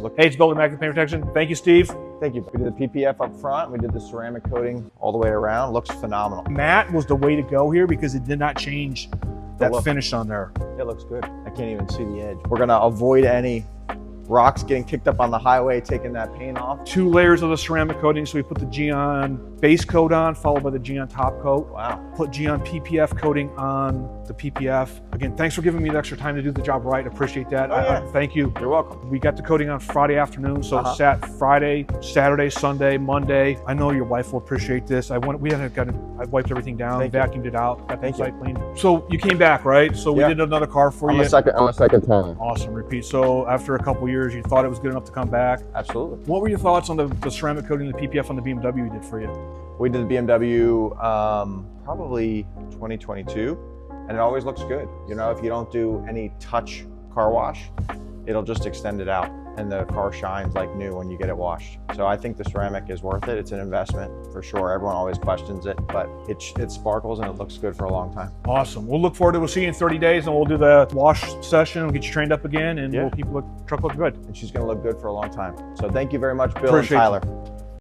Hey, it's Bill with Immaculate Paint Protection. Thank you, Steve. Thank you. We did the PPF up front. We did the ceramic coating all the way around. Looks phenomenal. Matte was the way to go here because it did not change that finish on there. It looks good. I can't even see the edge. We're gonna avoid any rocks getting kicked up on the highway, taking that paint off. 2 layers of the ceramic coating. So we put the Geon base coat on, followed by the Geon top coat. Wow. Put Geon PPF coating on the PPF. Again, thanks for giving me the extra time to do the job right. Appreciate that. Thank you. You're welcome. We got the coating on Friday afternoon, so it sat Friday, Saturday, Sunday, Monday. I know your wife will appreciate this. I wiped everything down, vacuumed it out, got the site clean. So you came back, right? So we did another car for you. On a second time. Awesome, repeat. So after a couple years, you thought it was good enough to come back. Absolutely. What were your thoughts on the ceramic coating and the PPF on the BMW we did for you? We did the BMW probably 2022, and it always looks good. You know, if you don't do any touch car wash, it'll just extend it out, and the car shines like new when you get it washed. So I think the ceramic is worth it. It's an investment for sure. Everyone always questions it, but it sparkles and it looks good for a long time. Awesome. We'll look forward to, we'll see you in 30 days and we'll do the wash session. We'll get you trained up again and we'll keep the truck look good. And she's gonna look good for a long time. So thank you very much, Bill Appreciate and Tyler.